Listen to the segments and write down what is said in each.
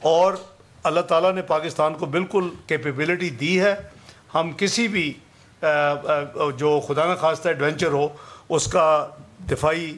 اور اللہ تعالیٰ نے پاکستان کو بالکل کیپیبلٹی دی ہے. ہم کسی بھی جو خدا نخواستہ ایڈونچر ہو اس کا دفاعی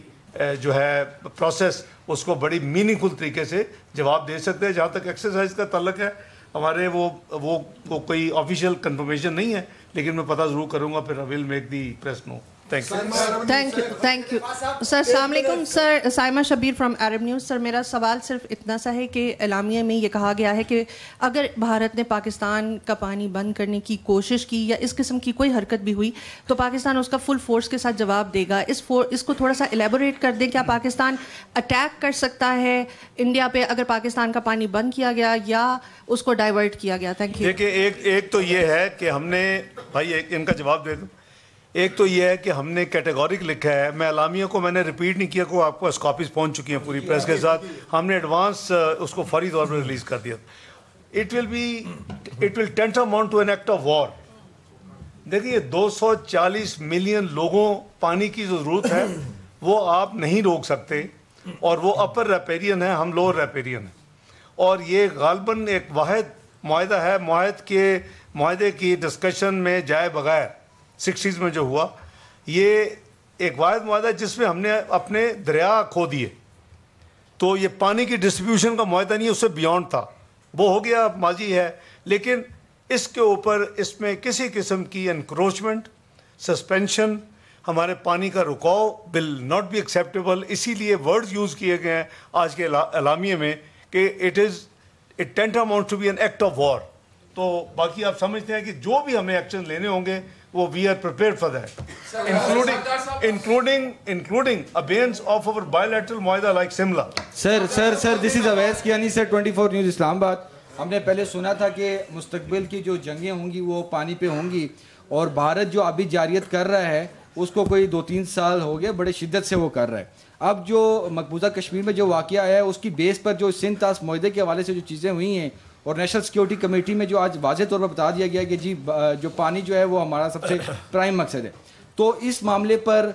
جو ہے پروسیس اس کو بڑی میننگ فل طریقے سے جواب دے سکتے ہیں. جہاں تک ایکسرسائز کا تعلق ہے ہمارے وہ کوئی آفیشیل کنفرمیشن نہیں ہے, لیکن میں پتہ ضرور کروں گا, پھر I will make the press know. Thank you sir. السلام علیکم sir. Saima Shabbir from Arab News. Sir میرا سوال صرف اتنا سا ہے کہ اعلامیہ میں یہ کہا گیا ہے کہ اگر بھارت نے پاکستان کا پانی بند کرنے کی کوشش کی یا اس قسم کی کوئی حرکت بھی ہوئی تو پاکستان اس کا فل فورس کے ساتھ جواب دے گا. اس کو تھوڑا سا الیبوریٹ کر دیں. کیا پاکستان اٹیک کر سکتا ہے انڈیا پہ اگر پاکستان کا پانی بند کیا گیا یا اس کو ڈائیورٹ کیا گیا؟ Thank you. دیکھیں ایک تو یہ ہے کہ ہم نے بھائی ان کا جواب دے دوں. ایک تو یہ ہے کہ ہم نے کیٹیگورک لکھا ہے. میں اعلامیہ کو میں نے ریپیٹ نہیں کیا, کو آپ کو کاپیز پہنچ چکی ہیں پوری پریس کے ساتھ. ہم نے ایڈوانس اس کو فوری طور پر ریلیز کر دیا. It will tantamount to an act of war. دیکھیے 240 ملین لوگوں پانی کی جو ضرورت ہے وہ آپ نہیں روک سکتے, اور وہ اپر ریپیرین ہے, ہم لوور ریپیرین ہیں, اور یہ غالباً ایک واحد معاہدہ ہے. معاہدے کی ڈسکشن میں جائے بغیر 60s میں جو ہوا, یہ ایک واحد معاہدہ ہے جس میں ہم نے اپنے دریا کھو دیے. تو یہ پانی کی ڈسٹریبیوشن کا معاہدہ نہیں, اس سے بیونڈ تھا, وہ ہو گیا, ماضی ہے. لیکن اس کے اوپر اس میں کسی قسم کی انکروچمنٹ, سسپینشن, ہمارے پانی کا رکاؤ ول ناٹ بی ایکسیپٹیبل. اسی لیے ورڈز یوز کیے گئے ہیں آج کے اعلامیے میں کہ it tantamount to be an act of war. تو باقی آپ سمجھتے ہیں کہ جو بھی ہمیں ایکشن لینے ہوں گے وہ we are prepared for that, including abeyance of our bilateral معاہدہ like Simla. Sir, this is Awais Kiani, sir, 24 News اسلام آباد. ہم نے پہلے سنا تھا کہ مستقبل کی جو جنگیں ہوں گی وہ پانی پہ ہوں گی, اور بھارت جو ابھی جاریت کر رہا ہے اس کو کوئی 2-3 سال ہو گئے, بڑے شدت سے وہ کر رہا ہے. اب جو مقبوضہ کشمیر میں جو واقعہ آیا ہے اس کی بیس پر جو سندھ طاس معاہدے کے حوالے سے جو چیزیں ہوئی ہیں, اور نیشنل سیکیورٹی کمیٹی میں جو آج واضح طور پر بتا دیا گیا کہ جی جو پانی جو ہے وہ ہمارا سب سے پرائم مقصد ہے. تو اس معاملے پر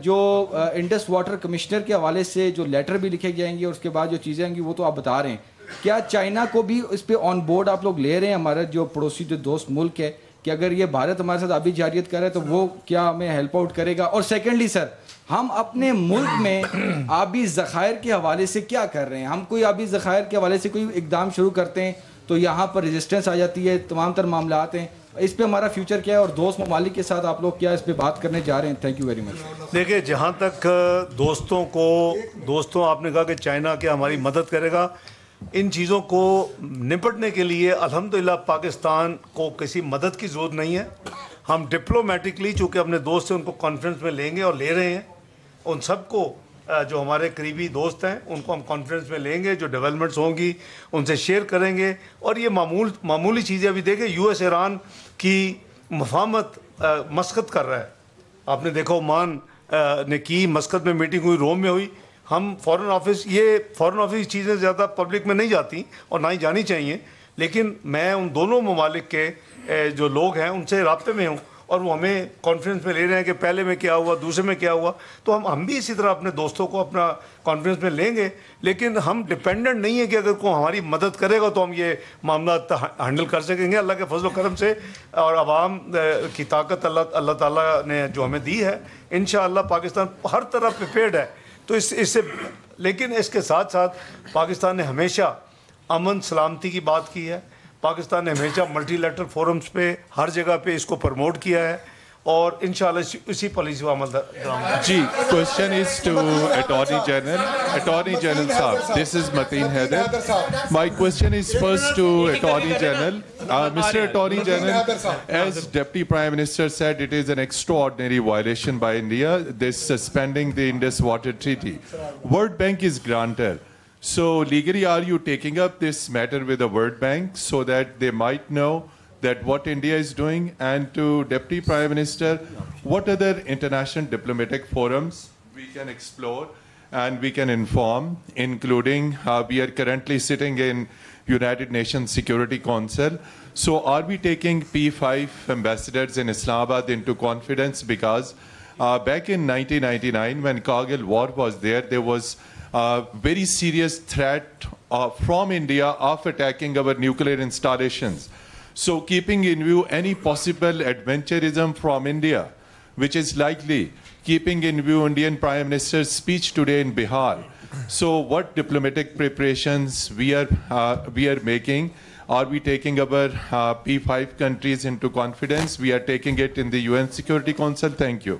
جو انڈس واٹر کمشنر کے حوالے سے جو لیٹر بھی لکھے جائیں گے اور اس کے بعد جو چیزیں آئیں گی وہ تو آپ بتا رہے ہیں, کیا چائنا کو بھی اس پہ آن بورڈ آپ لوگ لے رہے ہیں, ہمارا جو پڑوسی جو دوست ملک ہے, کہ اگر یہ بھارت ہمارے ساتھ آبی جاریت کر رہا ہے تو وہ کیا ہمیں ہیلپ آؤٹ کرے گا؟ اور سیکنڈلی سر, ہم اپنے ملک میں آبی ذخائر کے حوالے سے کیا کر رہے ہیں؟ ہم کوئی آبی ذخائر کے حوالے سے کوئی اقدام شروع کرتے ہیں تو یہاں پر ریزسٹنس آ جاتی ہے, تمام تر معاملات ہیں. اس پہ ہمارا فیوچر کیا ہے, اور دوست ممالک کے ساتھ آپ لوگ کیا اس پہ بات کرنے جا رہے ہیں؟ Thank you very much. دیکھیں جہاں تک دوستوں آپ نے کہا کہ چائنا کیا ہماری مدد کرے گا, ان چیزوں کو نپٹنے کے لیے الحمدللہ پاکستان کو کسی مدد کی ضرورت نہیں ہے. ہم ڈپلومیٹکلی چونکہ اپنے دوست سے ان کو کانفرنس میں لیں گے اور لے رہے ہیں, ان سب کو جو ہمارے قریبی دوست ہیں ان کو ہم کانفرنس میں لیں گے, جو ڈیولپمنٹس ہوں گی ان سے شیئر کریں گے. اور یہ معمولی چیزیں ابھی دیکھیں یو ایس ایران کی مفاہمت مسقط کر رہا ہے. آپ نے دیکھا عمان نے کی, مسقط میں میٹنگ ہوئی, روم میں ہوئی. ہم فارن آفس چیزیں زیادہ پبلک میں نہیں جاتی اور نہ ہی جانی چاہیے, لیکن میں ان دونوں ممالک کے جو لوگ ہیں ان سے رابطے میں ہوں, اور وہ ہمیں کانفرنس میں لے رہے ہیں کہ پہلے میں کیا ہوا, دوسرے میں کیا ہوا. تو ہم بھی اسی طرح اپنے دوستوں کو اپنا کانفرنس میں لیں گے, لیکن ہم ڈپینڈنٹ نہیں ہیں کہ اگر کوئی ہماری مدد کرے گا تو ہم یہ معاملات ہینڈل کر سکیں گے. اللہ کے فضل و کرم سے اور عوام کی طاقت اللہ تعالیٰ نے جو ہمیں دی ہے, انشاءاللہ پاکستان ہر طرح پریپیئرڈ ہے. تو اس سے لیکن اس کے ساتھ ساتھ پاکستان نے ہمیشہ امن سلامتی کی بات کی ہے. پاکستان نے ہمیشہ ملٹی لیٹرل فورمز پہ ہر جگہ پہ اس کو پروموٹ کیا ہے, اور انشاءاللہ اسی پالیسی کو عمل درآمد. جی, question is to Attorney General صاحب. This is Mateen Haider. My question is first to Attorney General. Mr. Attorney General, as Deputy Prime Minister said, it is an extraordinary violation by India, this suspending the Indus Water Treaty. World Bank is grantor. So legally, are you taking up this matter with the World Bank so that they might know that what India is doing? And to Deputy Prime Minister, what other international diplomatic forums we can explore and we can inform, including we are currently sitting in United Nations Security Council. So are we taking P5 ambassadors in Islamabad into confidence? Because back in 1999, when Kargil war was there was very serious threat from India of attacking our nuclear installations. So keeping in view any possible adventurism from India, which is likely, keeping in view Indian Prime Minister's speech today in Bihar, so what diplomatic preparations we are making? Are we taking our P5 countries into confidence? We are taking it in the UN Security Council. Thank you.